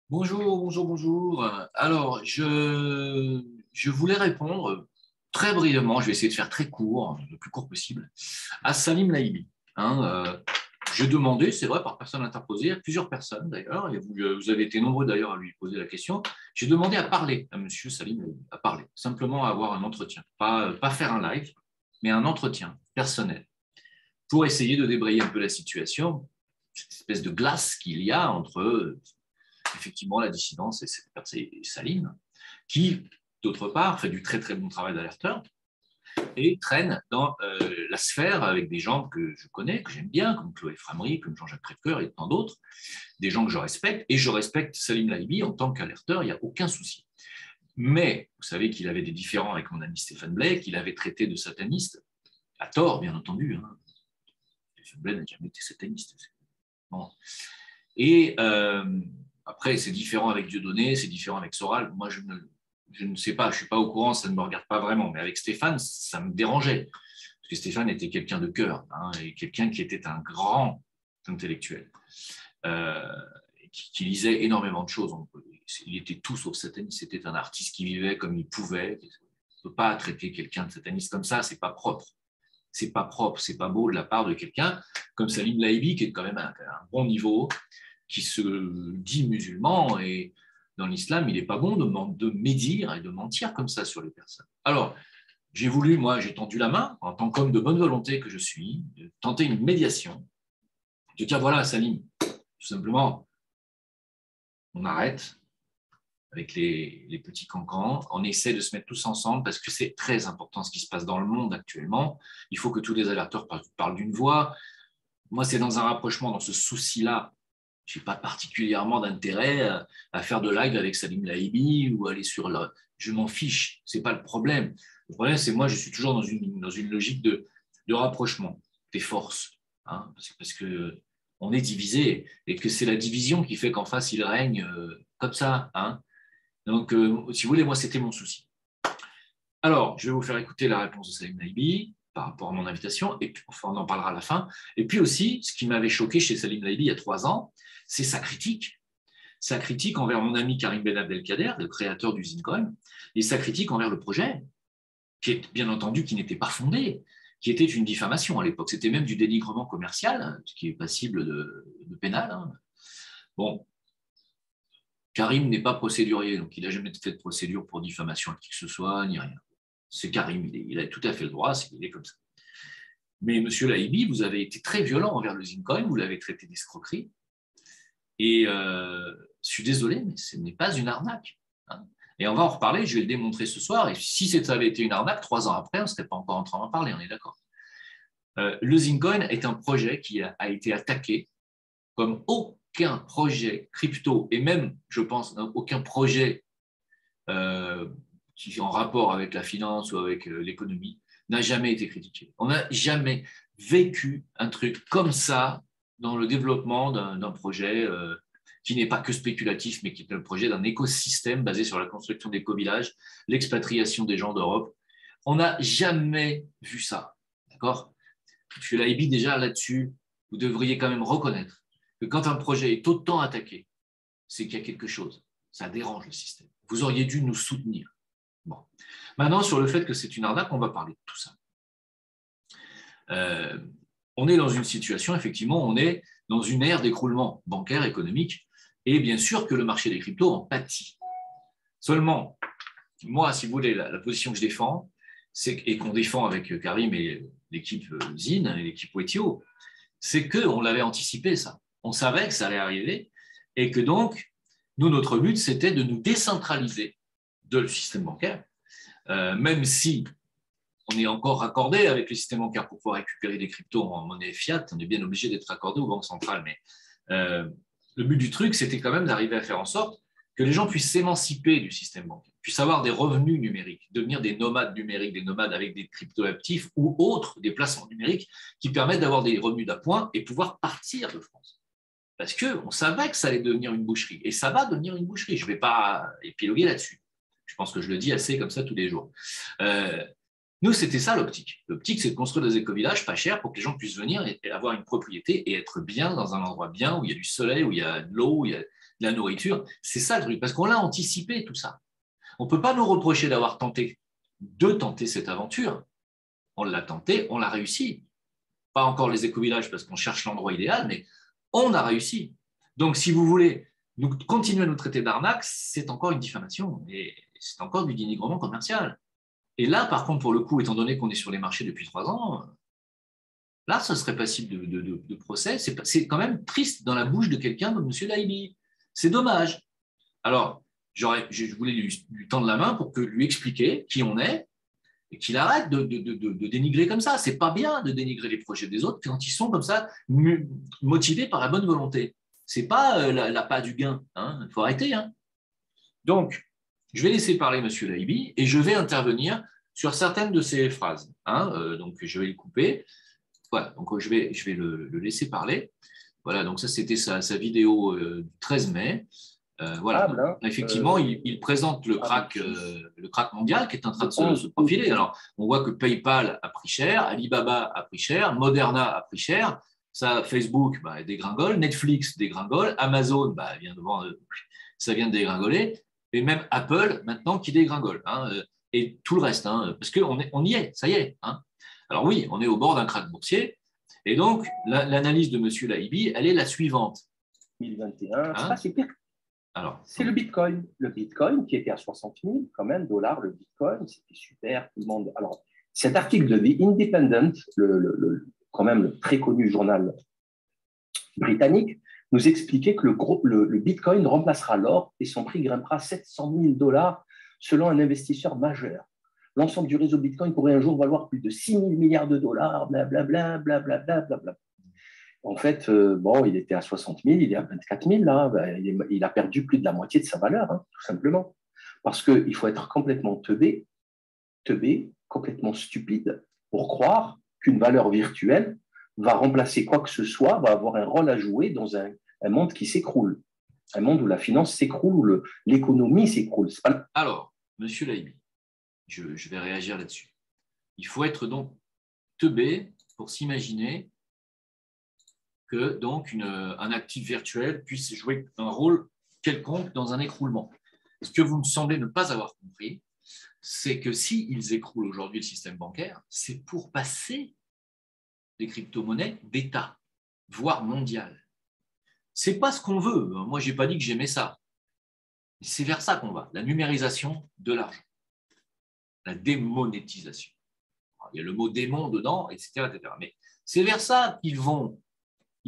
Bonjour, bonjour, bonjour. Alors, je voulais répondre très brièvement, je vais essayer de faire très court, le plus court possible, à Salim Laïbi. J'ai demandé, c'est vrai, par personne interposée, à plusieurs personnes d'ailleurs, et vous avez été nombreux d'ailleurs à lui poser la question. J'ai demandé à parler à monsieur Salim Laïbi, à parler, simplement à avoir un entretien, pas faire un live, mais un entretien personnel, pour essayer de débrayer un peu la situation, cette espèce de glace qu'il y a entre effectivement la dissidence et Salim, qui, d'autre part, fait du très très bon travail d'alerteur et traîne dans la sphère avec des gens que je connais, que j'aime bien, comme Chloé Framery, comme Jean-Jacques Crèvecoeur et tant d'autres, des gens que je respecte, et je respecte Salim Laïbi en tant qu'alerteur, il n'y a aucun souci. Mais vous savez qu'il avait des différends avec mon ami Stéphane Blay, qu'il avait traité de sataniste, à tort, bien entendu. Stéphane Blay n'a jamais été sataniste. Bon. Et après, c'est différent avec Dieudonné, c'est différent avec Soral. Moi, je ne sais pas, je ne suis pas au courant, ça ne me regarde pas vraiment. Mais avec Stéphane, ça me dérangeait. Parce que Stéphane était quelqu'un de cœur, et quelqu'un qui était un grand intellectuel, euh, qui lisait énormément de choses. Il était tout sauf sataniste. C'était un artiste qui vivait comme il pouvait. On ne peut pas traiter quelqu'un de sataniste comme ça, c'est pas propre. C'est pas propre, c'est pas beau de la part de quelqu'un comme Salim Laïbi, qui est quand même à un bon niveau, qui se dit musulman, et dans l'islam, il n'est pas bon de médire et de mentir comme ça sur les personnes. Alors, j'ai voulu, moi, j'ai tendu la main, en tant qu'homme de bonne volonté que je suis, de tenter une médiation, de dire, voilà, Salim, tout simplement, on arrête avec les petits cancans, on essaie de se mettre tous ensemble, parce que c'est très important ce qui se passe dans le monde actuellement. Il faut que tous les alerteurs parlent d'une voix. Moi, c'est dans un rapprochement, dans ce souci-là. Je n'ai pas particulièrement d'intérêt à faire de live avec Salim Laïbi ou aller sur le. Je m'en fiche, ce n'est pas le problème. Le problème, c'est moi, je suis toujours dans une logique de rapprochement des forces. Parce que on est divisé et que c'est la division qui fait qu'en face, il règne comme ça. Donc, si vous voulez, moi, c'était mon souci. Alors, je vais vous faire écouter la réponse de Salim Laïbi par rapport à mon invitation, et puis, enfin, on en parlera à la fin. Et puis aussi, ce qui m'avait choqué chez Salim Laïbi il y a 3 ans, c'est sa critique envers mon ami Karim Ben Abdelkader, le créateur d'Usine Cohen, et sa critique envers le projet, qui est bien entendu qui n'était pas fondé, qui était une diffamation à l'époque. C'était même du dénigrement commercial, ce qui est passible de pénal. Bon, Karim n'est pas procédurier, donc il n'a jamais fait de procédure pour diffamation à qui que ce soit, ni rien. C'est Karim, il a tout à fait le droit, il est comme ça. Mais M. Laïbi, vous avez été très violent envers le Zincoin, vous l'avez traité d'escroquerie, et je suis désolé, mais ce n'est pas une arnaque. Et on va en reparler, je vais le démontrer ce soir, et si ça avait été une arnaque, 3 ans après, on ne serait pas encore en train d'en parler, on est d'accord. Le Zincoin est un projet qui a été attaqué comme aucun projet crypto, et même, je pense, aucun projet qui est en rapport avec la finance ou avec l'économie, n'a jamais été critiqué. On n'a jamais vécu un truc comme ça dans le développement d'un projet qui n'est pas que spéculatif, mais qui est le projet d'un écosystème basé sur la construction d'éco-villages, l'expatriation des gens d'Europe. On n'a jamais vu ça. D'accord ? M. Laïbi, déjà là-dessus, vous devriez quand même reconnaître que quand un projet est autant attaqué, c'est qu'il y a quelque chose. Ça dérange le système. Vous auriez dû nous soutenir. Bon. Maintenant, sur le fait que c'est une arnaque, on va parler de tout ça. On est dans une situation, effectivement, on est dans une ère d'écroulement bancaire, économique, et bien sûr que le marché des cryptos en pâtit. Seulement, moi, si vous voulez, la position que je défends, et qu'on défend avec Karim et l'équipe Zine et l'équipe Wetio, c'est qu'on l'avait anticipé, ça. On savait que ça allait arriver, et que donc, nous, notre but, c'était de nous décentraliser de le système bancaire, même si on est encore raccordé avec le système bancaire pour pouvoir récupérer des cryptos en monnaie fiat, on est bien obligé d'être raccordé aux banques centrales. Mais le but du truc, c'était quand même d'arriver à faire en sorte que les gens puissent s'émanciper du système bancaire, puissent avoir des revenus numériques, devenir des nomades numériques, des nomades avec des crypto-actifs ou autres, des placements numériques qui permettent d'avoir des revenus d'appoint et pouvoir partir de France. Parce qu'on savait que ça allait devenir une boucherie. Et ça va devenir une boucherie. Je ne vais pas épiloguer là-dessus. Je pense que je le dis assez comme ça tous les jours. Nous, c'était ça l'optique. L'optique, c'est de construire des éco-villages pas chers pour que les gens puissent venir et avoir une propriété et être bien dans un endroit bien où il y a du soleil, où il y a de l'eau, où il y a de la nourriture. C'est ça le truc, parce qu'on l'a anticipé tout ça. On ne peut pas nous reprocher d'avoir tenté cette aventure. On l'a tenté, on l'a réussi. Pas encore les éco-villages parce qu'on cherche l'endroit idéal, mais on a réussi. Donc, si vous voulez continuer à nous traiter d'arnaque, c'est encore une diffamation et c'est encore du dénigrement commercial. Et là, par contre, pour le coup, étant donné qu'on est sur les marchés depuis 3 ans, là, ce serait passible de procès. C'est quand même triste dans la bouche de quelqu'un comme M. Laibi. C'est dommage. Alors, je voulais lui tendre la main pour lui expliquer qui on est et qu'il arrête de dénigrer comme ça. C'est pas bien de dénigrer les projets des autres quand ils sont comme ça motivés par la bonne volonté. C'est pas l'appât du gain. Il faut arrêter. Donc, je vais laisser parler M. Laibi et je vais intervenir sur certaines de ses phrases. Donc, je vais le couper. Voilà, donc je vais le laisser parler. Voilà, donc ça, c'était sa vidéo du 13 mai. Voilà. Effectivement, il présente le crack mondial qui est en train de se profiler. Alors, on voit que PayPal a pris cher, Alibaba a pris cher, Moderna a pris cher, ça, Facebook dégringole, Netflix dégringole, Amazon ça vient de dégringoler, et même Apple maintenant qui dégringole, et tout le reste, parce qu'on y est, ça y est. Alors oui, on est au bord d'un krach boursier, et donc l'analyse de M. Laibi, elle est la suivante. 2021, c'est pire. Alors, c'est le Bitcoin. Le Bitcoin qui était à 60 000 quand même dollars, le Bitcoin, c'était super, tout le monde. Alors, cet article de The Independent, quand même le très connu journal britannique, nous expliquait que le Bitcoin remplacera l'or et son prix grimpera à 700 000 dollars selon un investisseur majeur. L'ensemble du réseau Bitcoin pourrait un jour valoir plus de 6 000 milliards de dollars, blablabla, blablabla, blablabla. En fait, il était à 60 000, il est à 24 000, là, il a perdu plus de la moitié de sa valeur, tout simplement. Parce qu'il faut être complètement teubé, complètement stupide, pour croire qu'une valeur virtuelle va remplacer quoi que ce soit, va avoir un rôle à jouer dans un monde qui s'écroule, un monde où la finance s'écroule, où l'économie s'écroule. Alors, M. Laibi, je vais réagir là-dessus. Il faut être donc teubé pour s'imaginer que donc un actif virtuel puisse jouer un rôle quelconque dans un écroulement. Ce que vous me semblez ne pas avoir compris, c'est que s'ils écroulent aujourd'hui le système bancaire, c'est pour passer des crypto-monnaies d'État, voire mondiales. Ce n'est pas ce qu'on veut. Moi, je n'ai pas dit que j'aimais ça. C'est vers ça qu'on va, la numérisation de l'argent, la démonétisation. Il y a le mot démon dedans, etc. etc. Mais c'est vers ça qu'ils vont.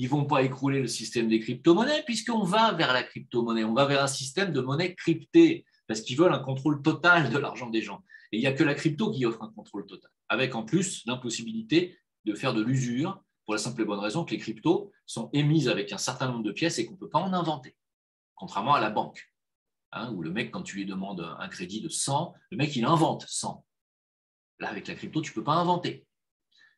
Ils ne vont pas écrouler le système des crypto-monnaies puisqu'on va vers la crypto-monnaie. On va vers un système de monnaie cryptée parce qu'ils veulent un contrôle total de l'argent des gens. Et il n'y a que la crypto qui offre un contrôle total, avec en plus l'impossibilité de faire de l'usure pour la simple et bonne raison que les cryptos sont émises avec un certain nombre de pièces et qu'on ne peut pas en inventer, contrairement à la banque, où le mec, quand tu lui demandes un crédit de 100, le mec, il invente 100. Là, avec la crypto, tu ne peux pas inventer.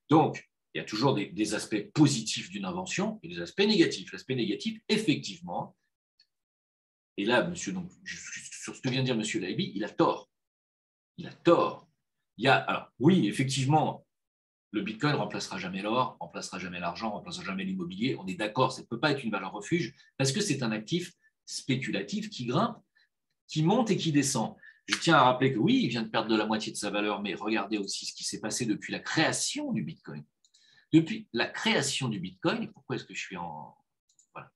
Donc, il y a toujours des aspects positifs d'une invention et des aspects négatifs. L'aspect négatif, effectivement, et là, monsieur, donc, sur ce que vient de dire M. Laibi, il a tort. Il a tort. Alors, oui, effectivement, le Bitcoin ne remplacera jamais l'or, ne remplacera jamais l'argent, ne remplacera jamais l'immobilier. On est d'accord, ça ne peut pas être une valeur refuge parce que c'est un actif spéculatif qui grimpe, qui monte et qui descend. Je tiens à rappeler que oui, il vient de perdre de la moitié de sa valeur, mais regardez aussi ce qui s'est passé depuis la création du Bitcoin. Depuis la création du Bitcoin, pourquoi est-ce que je suis en... Voilà.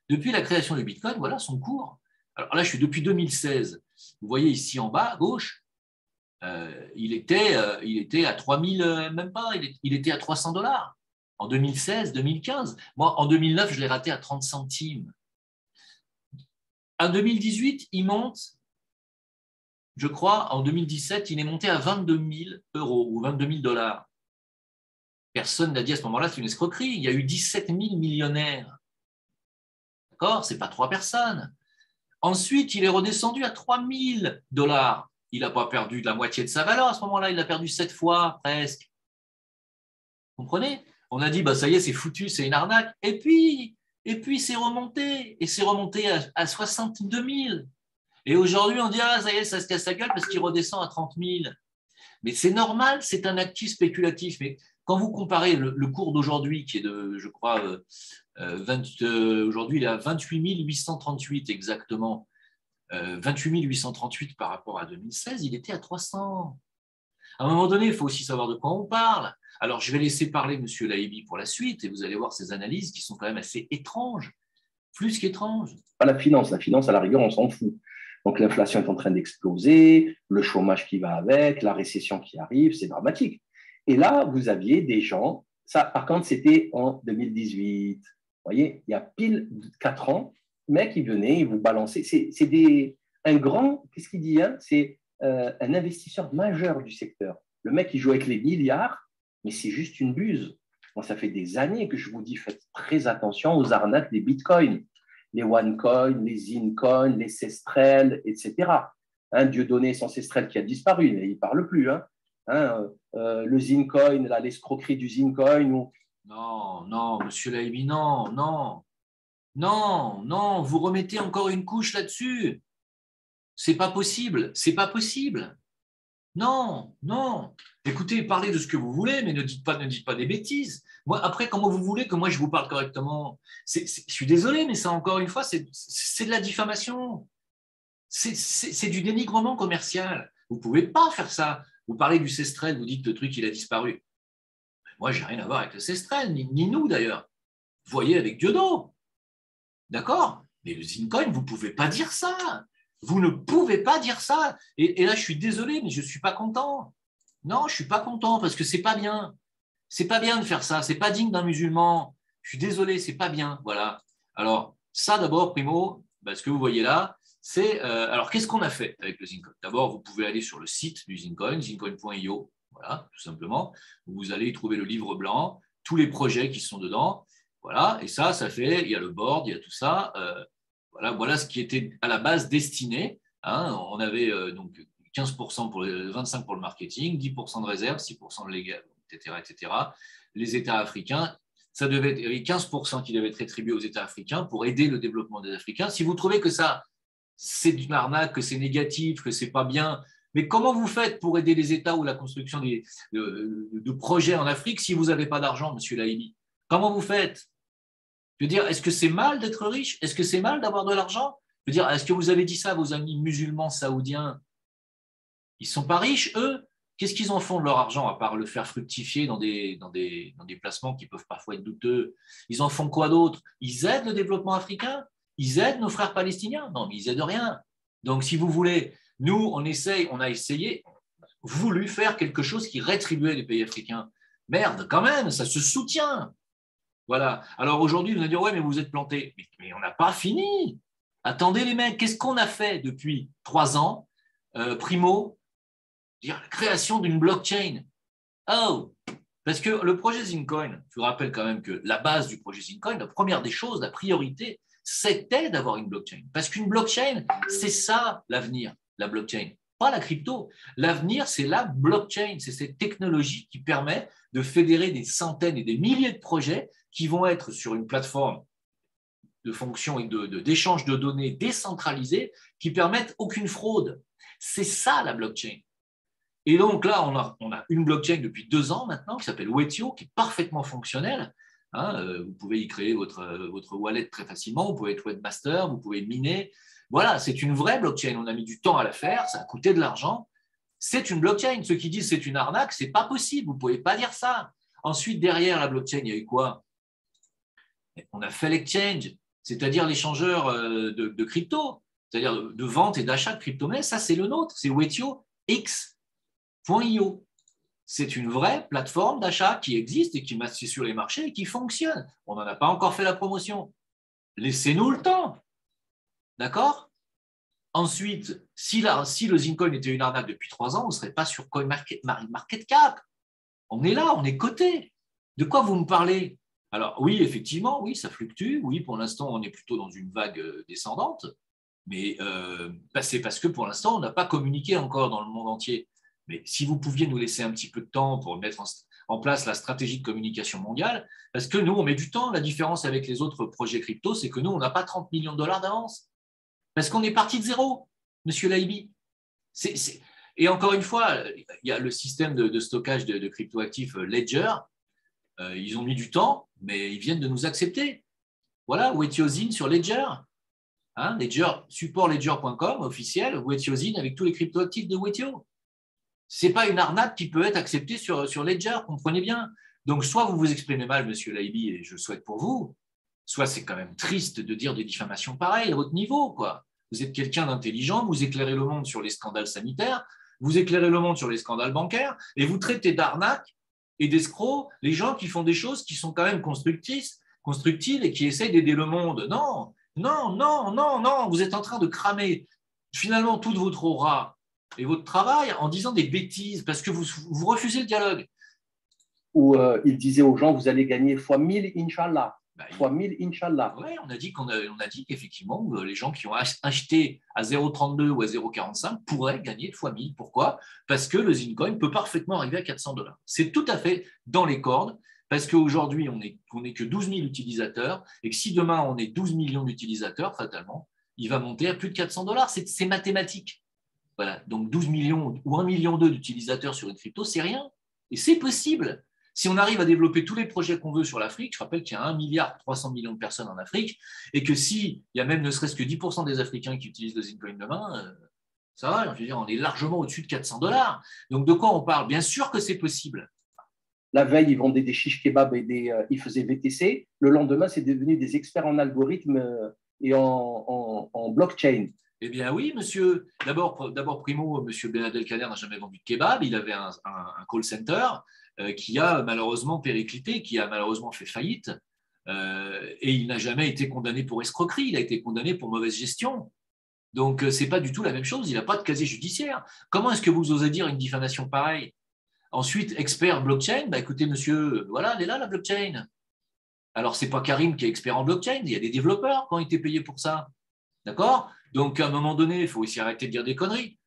Depuis la création du Bitcoin, voilà son cours. Alors là, je suis depuis 2016. Vous voyez ici en bas, à gauche, il était à 3000, même pas, il était à 300 dollars en 2016, 2015. Moi, en 2009, je l'ai raté à 30 centimes. En 2018, il monte, je crois, en 2017, il est monté à 22 000 euros ou 22 000 dollars. Personne n'a dit à ce moment-là, c'est une escroquerie. Il y a eu 17 000 millionnaires. D'accord ? Ce n'est pas 3 personnes. Ensuite, il est redescendu à 3 000 dollars. Il n'a pas perdu de la moitié de sa valeur à ce moment-là. Il a perdu 7 fois presque. Vous comprenez ? On a dit, ça y est, c'est foutu, c'est une arnaque. Et puis c'est remonté. Et c'est remonté à 62 000. Et aujourd'hui, on dit, ça y est, ça se casse la gueule parce qu'il redescend à 30 000. Mais c'est normal, c'est un actif spéculatif. Mais quand vous comparez le cours d'aujourd'hui, qui est de, je crois, aujourd'hui, il est à 28 838 exactement, 28 838 par rapport à 2016, il était à 300. À un moment donné, il faut aussi savoir de quoi on parle. Alors, je vais laisser parler M. Lahibi pour la suite, et vous allez voir ces analyses qui sont quand même assez étranges, plus qu'étranges. Pas la finance, à la rigueur, on s'en fout. Donc, l'inflation est en train d'exploser, le chômage qui va avec, la récession qui arrive, c'est dramatique. Et là, vous aviez des gens, ça, par contre, c'était en 2018. Vous voyez, il y a pile 4 ans, le mec, il venait, il vous balançait. C'est un grand, qu'est-ce qu'il dit, hein, c'est un investisseur majeur du secteur. Le mec, il joue avec les milliards, mais c'est juste une buse. Moi, ça fait des années que je vous dis, faites très attention aux arnaques des bitcoins. Les OneCoin, les Zincoin, les Cestrel, etc. Hein, Dieudonné, son Cestrel qui a disparu, il ne parle plus. Le Zincoin, l'escroquerie du Zincoin. Non, non, monsieur Lahibi, non, non. Non, non, vous remettez encore une couche là-dessus. C'est pas possible, c'est pas possible. Non, non. Écoutez, parlez de ce que vous voulez, mais ne dites pas des bêtises. Moi, après, comment vous voulez que moi je vous parle correctement? Je suis désolé, mais ça, encore une fois, c'est de la diffamation. C'est du dénigrement commercial. Vous ne pouvez pas faire ça. Vous parlez du Cestrel, vous dites que le truc, il a disparu. Moi, je n'ai rien à voir avec le Cestrel, ni nous d'ailleurs. Vous voyez avec Diodo. D'accord? Mais le Zincoin, vous ne pouvez pas dire ça. Vous ne pouvez pas dire ça. Et là, je suis désolé, mais je ne suis pas content. Non, je ne suis pas content parce que ce n'est pas bien. Ce n'est pas bien de faire ça. Ce n'est pas digne d'un musulman. Je suis désolé, ce n'est pas bien. Voilà. Alors, ça d'abord, primo, ce que vous voyez là, c'est. Alors, qu'est-ce qu'on a fait avec le Zincoin? D'abord, vous pouvez aller sur le site du Zincoin, zincoin.io. Voilà, tout simplement. Vous allez y trouver le livre blanc, tous les projets qui sont dedans. Voilà, et ça fait, il y a le board, il y a tout ça. Voilà ce qui était à la base destiné. On avait donc 15% pour 25% pour le marketing, 10% de réserve, 6% de légal, etc., etc. Les États africains, ça devait être, il y avait 15% qui devaient être rétribués aux États africains pour aider le développement des Africains. Si vous trouvez que ça, c'est une arnaque, que c'est négatif, que c'est pas bien, mais comment vous faites pour aider les États ou la construction de projets en Afrique si vous n'avez pas d'argent, monsieur Lahibi? Comment vous faites? Je veux dire, est-ce que c'est mal d'être riche? Est-ce que c'est mal d'avoir de l'argent? Je veux dire, est-ce que vous avez dit ça à vos amis musulmans saoudiens? Ils ne sont pas riches, eux? Qu'est-ce qu'ils en font de leur argent, à part le faire fructifier dans des placements qui peuvent parfois être douteux? Ils en font quoi d'autre? Ils aident le développement africain? Ils aident nos frères palestiniens? Non, mais ils n'aident rien. Donc, si vous voulez, nous, on a essayé, voulu faire quelque chose qui rétribuait les pays africains. Merde, quand même, ça se soutient. Voilà. Alors aujourd'hui, vous allez dire, ouais, mais vous êtes plantés. Mais on n'a pas fini. Attendez les mecs, qu'est-ce qu'on a fait depuis 3 ans? Primo, la création d'une blockchain. Oh, parce que le projet Zincoin, je vous rappelle quand même que la base du projet Zincoin, la première des choses, la priorité, c'était d'avoir une blockchain. Parce qu'une blockchain, c'est ça l'avenir, la blockchain. Pas la crypto. L'avenir, c'est la blockchain. C'est cette technologie qui permet de fédérer des centaines et des milliers de projets qui vont être sur une plateforme de fonction et d'échange de données décentralisées qui permettent aucune fraude. C'est ça la blockchain. Et donc là, on a une blockchain depuis 2 ans maintenant qui s'appelle Wetio, qui est parfaitement fonctionnelle. Vous pouvez y créer votre wallet très facilement, vous pouvez être webmaster, vous pouvez miner. Voilà, c'est une vraie blockchain. On a mis du temps à la faire, ça a coûté de l'argent. C'est une blockchain. Ceux qui disent c'est une arnaque, c'est pas possible. Vous ne pouvez pas dire ça. Ensuite, derrière la blockchain, il y a eu quoi? On a fait l'exchange, c'est-à-dire l'échangeur de crypto, c'est-à-dire de vente et d'achat de crypto-monnaies. Ça, c'est le nôtre. C'est Wetio X.io. C'est une vraie plateforme d'achat qui existe et qui est sur les marchés et qui fonctionne. On n'en a pas encore fait la promotion. Laissez-nous le temps. D'accord? Ensuite, si le Zincoin était une arnaque depuis 3 ans, on ne serait pas sur CoinMarketCap. On est là, on est coté. De quoi vous me parlez? Alors oui, effectivement, oui, ça fluctue. Oui, pour l'instant, on est plutôt dans une vague descendante. Mais c'est parce que pour l'instant, on n'a pas communiqué encore dans le monde entier. Mais si vous pouviez nous laisser un petit peu de temps pour mettre en place la stratégie de communication mondiale, parce que nous, on met du temps. La différence avec les autres projets crypto, c'est que nous, on n'a pas 30 millions de dollars d'avance. Parce qu'on est parti de zéro, monsieur Lahibi. Et encore une fois, il y a le système de stockage de cryptoactifs Ledger Ils ont mis du temps, mais ils viennent de nous accepter. Voilà, Wetiozin sur Ledger. Hein, Ledger, support ledger.com officiel, Wetiozin avec tous les cryptoactifs de Wetio. Ce n'est pas une arnaque qui peut être acceptée sur Ledger, comprenez bien. Donc, soit vous vous exprimez mal, monsieur Laibi, et je le souhaite pour vous, soit c'est quand même triste de dire des diffamations pareilles à votre niveau, quoi. Vous êtes quelqu'un d'intelligent, vous éclairez le monde sur les scandales sanitaires, vous éclairez le monde sur les scandales bancaires, et vous traitez d'arnaque et d'escrocs les gens qui font des choses qui sont quand même constructives et qui essayent d'aider le monde. Non, non, non, non, non, vous êtes en train de cramer finalement toute votre aura et votre travail en disant des bêtises parce que vous refusez le dialogue. Où il disait aux gens, vous allez gagner fois 1000, Inch'Allah. Fois 1000, Inch'Allah. Oui, on a dit qu'effectivement, les gens qui ont acheté à 0,32 ou à 0,45 pourraient gagner fois 1000. Pourquoi? Parce que le Zincoin peut parfaitement arriver à 400 $. C'est tout à fait dans les cordes, parce qu'aujourd'hui, on n'est que 12 000 utilisateurs, et que si demain, on est 12 millions d'utilisateurs, fatalement, il va monter à plus de 400 $. C'est mathématique. Voilà. Donc 12 millions ou 1,2 million d'utilisateurs sur une crypto, c'est rien. Et c'est possible. Si on arrive à développer tous les projets qu'on veut sur l'Afrique, je rappelle qu'il y a 1,3 milliard de personnes en Afrique, et que s'il y a même ne serait-ce que 10% des Africains qui utilisent le Zincoin demain, ça va, je veux dire, on est largement au-dessus de 400 $. Donc de quoi on parle? Bien sûr que c'est possible. La veille, ils vendaient des shish kebab et ils faisaient VTC. Le lendemain, c'est devenu des experts en algorithmes et en blockchain. Eh bien oui, monsieur. D'abord, primo, monsieur Benabdelkader n'a jamais vendu de kebab. Il avait un call center qui a malheureusement périclité, qui a malheureusement fait faillite. Et il n'a jamais été condamné pour escroquerie. Il a été condamné pour mauvaise gestion. Donc, ce n'est pas du tout la même chose. Il n'a pas de casier judiciaire. Comment est-ce que vous osez dire une diffamation pareille? Ensuite, expert blockchain. Bah, écoutez, monsieur, voilà, elle est là, la blockchain. Alors, ce n'est pas Karim qui est expert en blockchain. Il y a des développeurs qui ont été payés pour ça. D'accord? Donc, à un moment donné, il faut aussi arrêter de dire des conneries.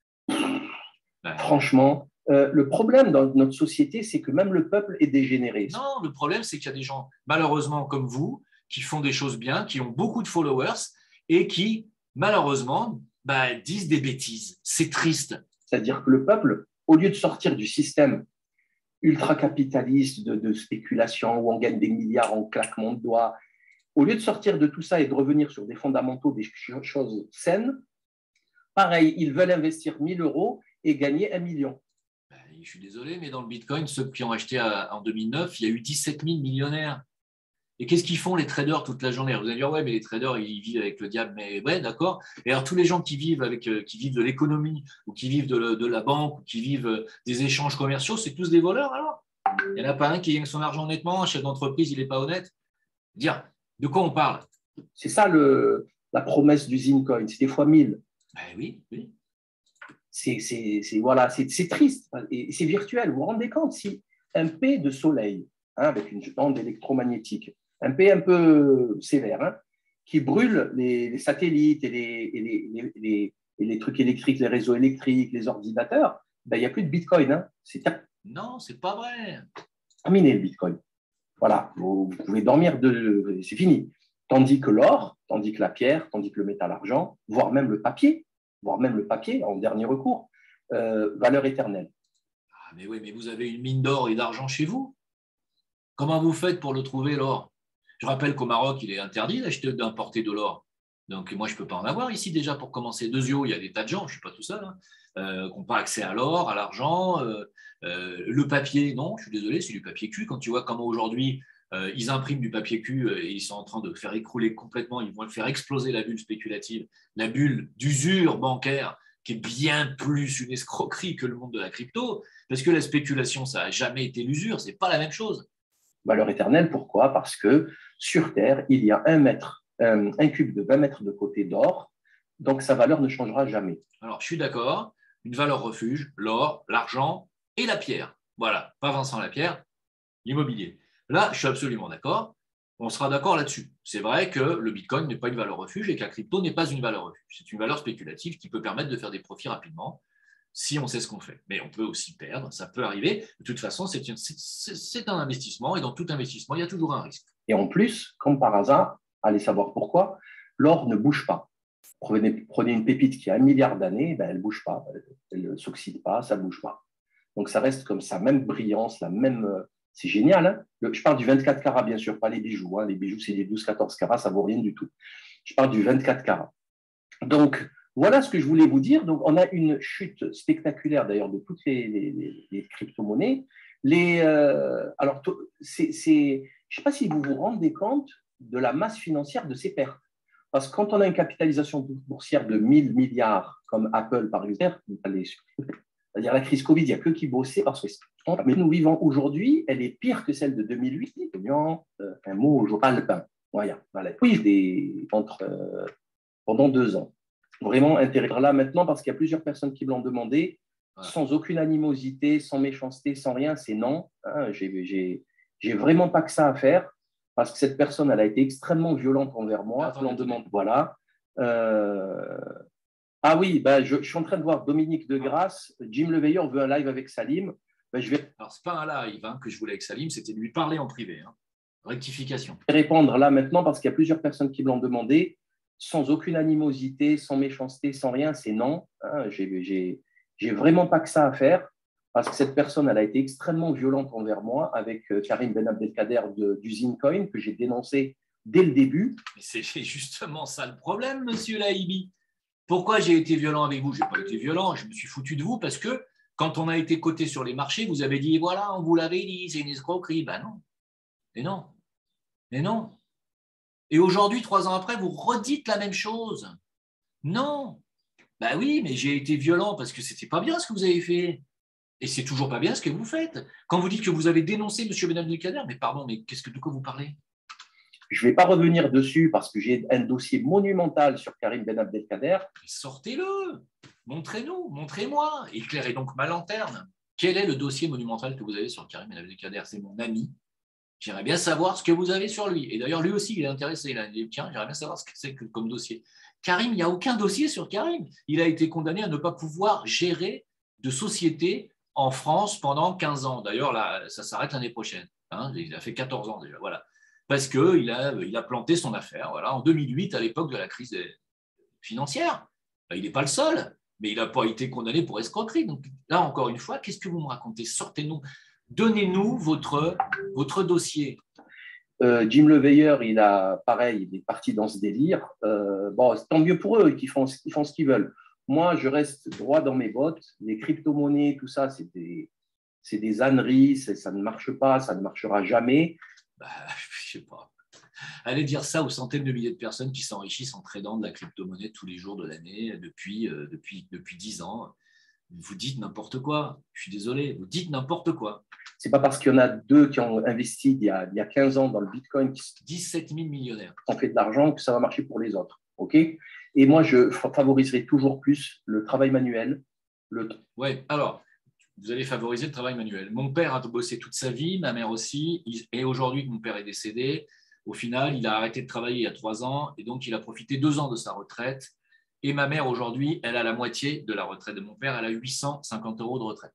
Franchement, le problème dans notre société, c'est que même le peuple est dégénéré. Non, le problème, c'est qu'il y a des gens, malheureusement, comme vous, qui font des choses bien, qui ont beaucoup de followers et qui, malheureusement, disent des bêtises. C'est triste. C'est-à-dire que le peuple, au lieu de sortir du système ultra-capitaliste de spéculation où on gagne des milliards en claquement de doigts, au lieu de sortir de tout ça et de revenir sur des fondamentaux, des choses saines, pareil, ils veulent investir 1 000 € et gagner 1 million. Je suis désolé, mais dans le Bitcoin, ceux qui ont acheté en 2009, il y a eu 17 000 millionnaires. Et qu'est-ce qu'ils font les traders toute la journée? Vous allez dire, ouais, mais les traders, ils vivent avec le diable. Mais ouais, d'accord. Et alors, tous les gens qui vivent de l'économie, ou qui vivent de la banque, ou qui vivent des échanges commerciaux, c'est tous des voleurs alors? Il n'y en a pas un qui gagne son argent honnêtement, un chef d'entreprise, il n'est pas honnête. Dire, de quoi on parle? C'est ça la promesse du Zincoin, c'était fois 1000. Oui, oui. C'est triste et c'est virtuel. Vous vous rendez compte, si un P de soleil, avec une onde électromagnétique, un P un peu sévère, qui brûle les satellites et les trucs électriques, les réseaux électriques, les ordinateurs, il n'y a plus de Bitcoin. Non, c'est pas vrai. Terminé le Bitcoin. Voilà, vous pouvez dormir, c'est fini. Tandis que l'or, tandis que la pierre, tandis que le métal argent, voire même le papier en dernier recours, valeur éternelle. Ah, mais oui, mais vous avez une mine d'or et d'argent chez vous. Comment vous faites pour le trouver, l'or? Je rappelle qu'au Maroc, il est interdit d'importer de l'or. Donc, moi, je ne peux pas en avoir ici déjà pour commencer. Il y a des tas de gens, je ne suis pas tout seul, qui n'ont pas accès à l'or, à l'argent. Le papier, non, je suis désolé, c'est du papier cul. Quand tu vois comment aujourd'hui, ils impriment du papier cul et ils sont en train de faire écrouler complètement, ils vont faire exploser la bulle spéculative, la bulle d'usure bancaire, qui est bien plus une escroquerie que le monde de la crypto, parce que la spéculation, ça n'a jamais été l'usure, ce n'est pas la même chose. Valeur éternelle, pourquoi? Parce que sur Terre, il y a un cube de 20 mètres de côté d'or, donc sa valeur ne changera jamais. Alors, je suis d'accord, une valeur refuge, l'or, l'argent et la pierre. Voilà, pas Vincent Lapierre, l'immobilier. Là, je suis absolument d'accord. On sera d'accord là-dessus. C'est vrai que le Bitcoin n'est pas une valeur refuge et que la crypto n'est pas une valeur refuge. C'est une valeur spéculative qui peut permettre de faire des profits rapidement si on sait ce qu'on fait. Mais on peut aussi perdre, ça peut arriver. De toute façon, c'est un investissement et dans tout investissement, il y a toujours un risque. Et en plus, comme par hasard, allez savoir pourquoi, l'or ne bouge pas. Prenez une pépite qui a 1 milliard d'années, elle ne bouge pas, elle ne s'oxyde pas, ça ne bouge pas. Donc ça reste comme sa même brillance, la même C'est génial. Hein. Je parle du 24 carats, bien sûr, pas les bijoux. Hein. Les bijoux, c'est des 12-14 carats, ça ne vaut rien du tout. Je parle du 24 carats. Donc, voilà ce que je voulais vous dire. Donc, on a une chute spectaculaire, d'ailleurs, de toutes les crypto-monnaies. Alors, je ne sais pas si vous vous rendez compte de la masse financière de ces pertes. Parce que quand on a une capitalisation boursière de 1000 milliards, comme Apple, par exemple, c'est-à-dire la crise Covid, il n'y a que qui bossait parce que mais nous vivons aujourd'hui, elle est pire que celle de 2008. Un mot au journal le pain. Voilà. Oui, pendant 2 ans. Vraiment intéressant là maintenant parce qu'il y a plusieurs personnes qui me l'ont demandé, sans aucune animosité, sans méchanceté, sans rien, c'est non. Hein, j'ai vraiment pas que ça à faire parce que cette personne, elle a été extrêmement violente envers moi. Je l'en demande, voilà. Ah oui, ben, je suis en train de voir Dominique Degrasse. Jim Leveilleur veut un live avec Salim. Ben, Alors, ce n'est pas un live que je voulais avec Salim, c'était de lui parler en privé. Hein. Rectification. Je vais répondre là maintenant parce qu'il y a plusieurs personnes qui me l'ont demandé, sans aucune animosité, sans méchanceté, sans rien, c'est non. Hein, j'ai vraiment pas que ça à faire parce que cette personne, elle a été extrêmement violente envers moi avec Karim Ben Abdelkader d'Usine Coin que j'ai dénoncé dès le début. Mais c'est justement ça le problème, monsieur Lahibi. Pourquoi j'ai été violent avec vous? Je n'ai pas été violent, je me suis foutu de vous parce que quand on a été coté sur les marchés, vous avez dit, voilà, on vous l'avait dit, c'est une escroquerie. Ben non. Mais non. Mais non. Et aujourd'hui, 3 ans après, vous redites la même chose. Non. Ben oui, mais j'ai été violent parce que ce n'était pas bien ce que vous avez fait. Et c'est toujours pas bien ce que vous faites. Quand vous dites que vous avez dénoncé M. Ben Abdelkader, mais pardon, mais de quoi vous parlez? Je ne vais pas revenir dessus parce que j'ai un dossier monumental sur Karim Ben Abdelkader. Sortez-le, montrez-nous, montrez-moi, éclairez donc ma lanterne. Quel est le dossier monumental que vous avez sur Karim Ben Abdelkader? C'est mon ami. J'aimerais bien savoir ce que vous avez sur lui. Et d'ailleurs, lui aussi, il est intéressé. Il a dit, tiens, j'aimerais bien savoir ce que c'est comme dossier. Karim, il n'y a aucun dossier sur Karim. Il a été condamné à ne pas pouvoir gérer de société en France pendant 15 ans. D'ailleurs, là, ça s'arrête l'année prochaine. Hein, il a fait 14 ans déjà. Voilà. Parce qu'il a planté son affaire voilà, en 2008, à l'époque de la crise financière. Il n'est pas le seul, mais il n'a pas été condamné pour escroquerie. Donc là, encore une fois, qu'est-ce que vous me racontez? Sortez-nous, donnez-nous votre dossier. Jim Leveilleur, il est parti dans ce délire. Bon, tant mieux pour eux, ils font ce qu'ils veulent. Moi, je reste droit dans mes bottes. Les crypto-monnaies, tout ça, c'est des âneries, ça ne marche pas, ça ne marchera jamais. Je ne sais pas. Allez dire ça aux centaines de milliers de personnes qui s'enrichissent en tradant de la crypto-monnaie tous les jours de l'année depuis 10 ans. Vous dites n'importe quoi. Je suis désolé, vous dites n'importe quoi. Ce n'est pas parce qu'il y en a 2 qui ont investi il y a 15 ans dans le Bitcoin 17 000 millionnaires qui ont fait de l'argent que ça va marcher pour les autres. Okay, et moi, je favoriserai toujours plus le travail manuel. Oui, alors, vous allez favoriser le travail manuel. Mon père a bossé toute sa vie, ma mère aussi, et aujourd'hui que mon père est décédé, au final, il a arrêté de travailler il y a 3 ans, et donc il a profité 2 ans de sa retraite. Et ma mère, aujourd'hui, elle a la moitié de la retraite de mon père, elle a 850 € de retraite.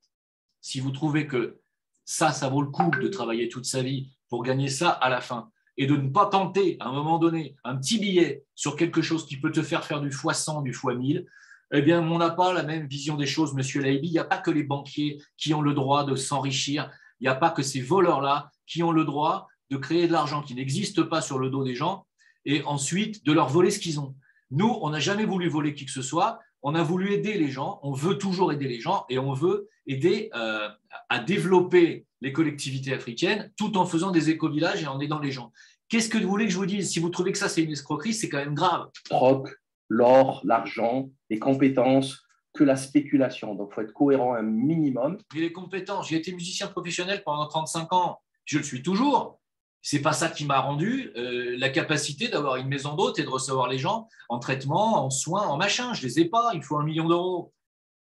Si vous trouvez que ça vaut le coup de travailler toute sa vie pour gagner ça à la fin, et de ne pas tenter, à un moment donné, un petit billet sur quelque chose qui peut te faire du x100, du x1000, eh bien, on n'a pas la même vision des choses, monsieur Lahibi. Il n'y a pas que les banquiers qui ont le droit de s'enrichir. Il n'y a pas que ces voleurs-là qui ont le droit de créer de l'argent qui n'existe pas sur le dos des gens et ensuite de leur voler ce qu'ils ont. Nous, on n'a jamais voulu voler qui que ce soit. On a voulu aider les gens. On veut toujours aider les gens et on veut aider à développer les collectivités africaines tout en faisant des éco-villages et en aidant les gens. Qu'est-ce que vous voulez que je vous dise? Si vous trouvez que ça, c'est une escroquerie, c'est quand même grave. Troc, l'or, l'argent, les compétences, que la spéculation. Donc, il faut être cohérent un minimum. Et les compétences, j'ai été musicien professionnel pendant 35 ans. Je le suis toujours. Ce n'est pas ça qui m'a rendu la capacité d'avoir une maison d'hôte et de recevoir les gens en traitement, en soins, en machin. Je ne les ai pas. Il faut 1 million d'euros.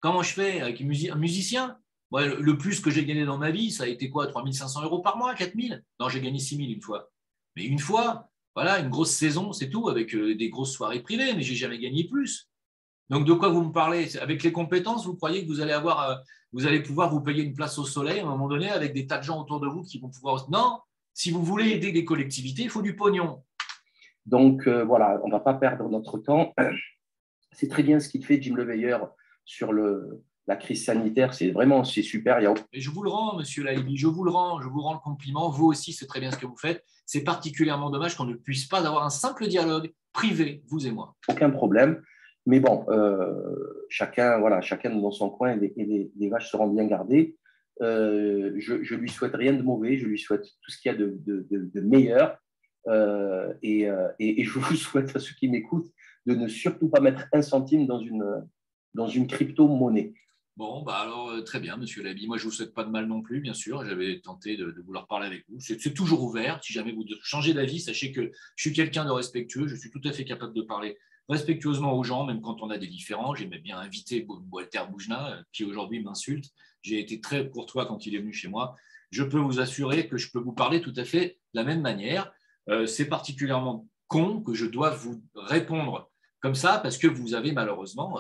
Comment je fais avec un musicien? Moi, le plus que j'ai gagné dans ma vie, ça a été quoi? 3 500 € par mois? 4 000? Non, j'ai gagné 6 000 une fois. Mais une fois, voilà, une grosse saison, c'est tout, avec des grosses soirées privées, mais je n'ai jamais gagné plus. Donc, de quoi vous me parlez? Avec les compétences, vous croyez que vous allez pouvoir vous payer une place au soleil à un moment donné avec des tas de gens autour de vous qui vont pouvoir… Non, si vous voulez aider les collectivités, il faut du pognon. Donc, voilà, on ne va pas perdre notre temps. C'est très bien ce qu'il fait, Jim Leveilleur, sur le la crise sanitaire, c'est super. Et je vous le rends, monsieur Laïbi, je vous rends le compliment. Vous aussi, c'est très bien ce que vous faites. C'est particulièrement dommage qu'on ne puisse pas avoir un simple dialogue privé, vous et moi. Aucun problème. Mais bon, chacun dans son coin et les vaches seront bien gardées. Je lui souhaite rien de mauvais, je lui souhaite tout ce qu'il y a de meilleur. Et je vous souhaite à ceux qui m'écoutent de ne surtout pas mettre un centime dans une crypto-monnaie. Bon, bah alors très bien, monsieur Labi. Moi, je ne vous souhaite pas de mal non plus, bien sûr. J'avais tenté de vouloir parler avec vous. C'est toujours ouvert. Si jamais vous changez d'avis, sachez que je suis quelqu'un de respectueux. Je suis tout à fait capable de parler respectueusement aux gens, même quand on a des différends. J'aimais bien inviter Walter Boujna, qui aujourd'hui m'insulte. J'ai été très courtois quand il est venu chez moi. Je peux vous assurer que je peux vous parler tout à fait de la même manière. C'est particulièrement con que je doive vous répondre comme ça, parce que vous avez malheureusement,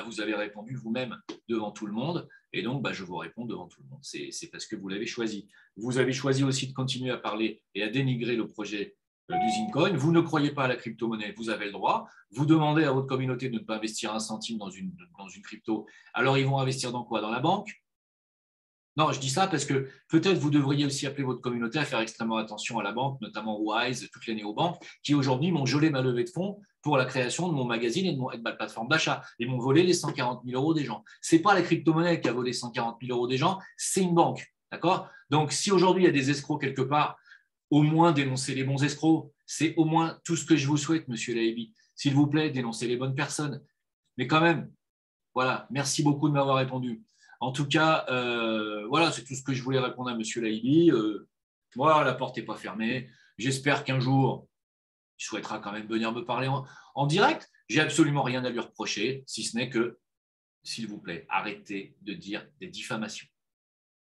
vous avez répondu vous-même devant tout le monde, et donc je vous réponds devant tout le monde. C'est parce que vous l'avez choisi. Vous avez choisi aussi de continuer à parler et à dénigrer le projet du Zincoin. Vous ne croyez pas à la crypto-monnaie, vous avez le droit. Vous demandez à votre communauté de ne pas investir un centime dans une crypto. Alors ils vont investir dans quoi? Dans la banque? Non, je dis ça parce que peut-être vous devriez aussi appeler votre communauté à faire extrêmement attention à la banque, notamment Wise, toutes les néobanques, qui aujourd'hui m'ont gelé ma levée de fonds pour la création de mon magazine et de ma plateforme d'achat. Ils m'ont volé les 140 000 euros des gens. Ce n'est pas la crypto-monnaie qui a volé 140 000 euros des gens, c'est une banque. D'accord? Donc, si aujourd'hui il y a des escrocs quelque part, au moins dénoncez les bons escrocs. C'est au moins tout ce que je vous souhaite, monsieur Laïbi. S'il vous plaît, dénoncez les bonnes personnes. Mais quand même, voilà, merci beaucoup de m'avoir répondu. En tout cas, voilà, c'est tout ce que je voulais répondre à M. Laïbi. Moi, la porte n'est pas fermée. J'espère qu'un jour, il souhaitera quand même venir me parler en direct. J'ai absolument rien à lui reprocher, si ce n'est que, s'il vous plaît, arrêtez de dire des diffamations.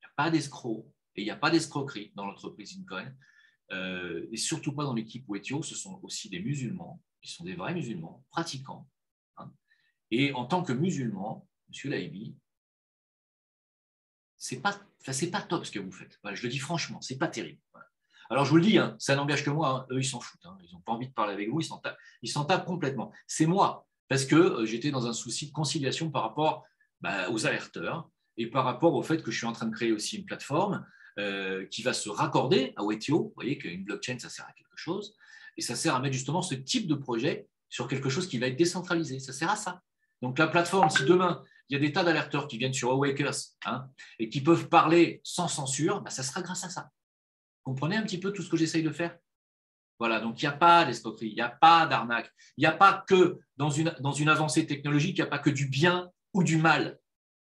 Il n'y a pas d'escrocs et il n'y a pas d'escroquerie dans l'entreprise Zincoin. Et surtout pas dans l'équipe Wetio. Ce sont aussi des musulmans, qui sont des vrais musulmans, pratiquants. Hein. Et en tant que musulman, M. Laïbi, c'est pas top ce que vous faites. Voilà, je le dis franchement, c'est pas terrible. Voilà. Alors je vous le dis, hein, ça n'engage que moi. Hein. Eux, ils s'en foutent. Hein. Ils n'ont pas envie de parler avec vous. Ils s'en tapent complètement. C'est moi, parce que j'étais dans un souci de conciliation par rapport aux alerteurs et par rapport au fait que je suis en train de créer aussi une plateforme qui va se raccorder à Wetio. Vous voyez qu'une blockchain, ça sert à quelque chose. Et ça sert à mettre justement ce type de projet sur quelque chose qui va être décentralisé. Ça sert à ça. Donc la plateforme, si demain, il y a des tas d'alerteurs qui viennent sur Awakers et qui peuvent parler sans censure, ça sera grâce à ça. Vous comprenez un petit peu tout ce que j'essaye de faire? Voilà, donc il n'y a pas d'escroquerie, il n'y a pas d'arnaque, il n'y a pas que, dans une avancée technologique, il n'y a pas que du bien ou du mal.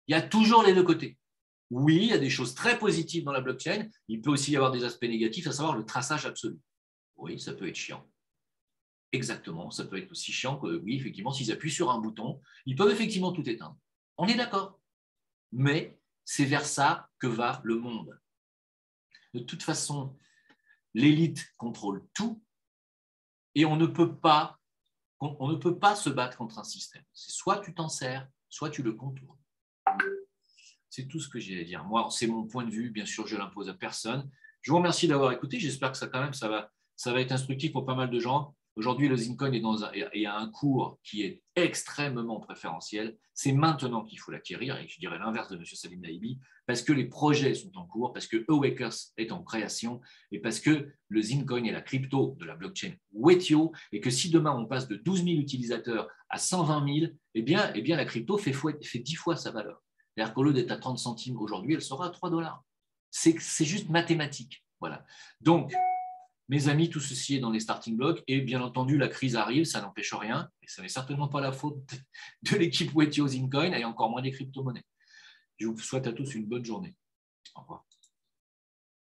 Il y a toujours les deux côtés. Oui, il y a des choses très positives dans la blockchain, il peut aussi y avoir des aspects négatifs, à savoir le traçage absolu. Oui, ça peut être chiant. Exactement, ça peut être aussi chiant que, oui, effectivement, s'ils appuient sur un bouton, ils peuvent effectivement tout éteindre. On est d'accord. Mais c'est vers ça que va le monde. De toute façon, l'élite contrôle tout et on ne peut pas se battre contre un système. C'est soit tu t'en sers, soit tu le contournes. C'est tout ce que j'ai à dire. Moi, c'est mon point de vue. Bien sûr, je ne l'impose à personne. Je vous remercie d'avoir écouté. J'espère que ça va être instructif pour pas mal de gens. Aujourd'hui, le Zincoin est à un cours qui est extrêmement préférentiel. C'est maintenant qu'il faut l'acquérir, et je dirais l'inverse de M. Salim Naïbi, parce que les projets sont en cours, parce que Awakers est en création, et parce que le Zincoin est la crypto de la blockchain Wetio, et que si demain on passe de 12 000 utilisateurs à 120 000, eh bien la crypto fait 10 fois sa valeur. C'est-à-dire qu'au lieu d'être à 30 centimes aujourd'hui, elle sera à 3 $. C'est juste mathématique. Voilà. Donc, mes amis, tout ceci est dans les starting blocks et bien entendu, la crise arrive, ça n'empêche rien et ça n'est certainement pas la faute de l'équipe Wetio Zincoin et encore moins des crypto-monnaies. Je vous souhaite à tous une bonne journée. Au revoir.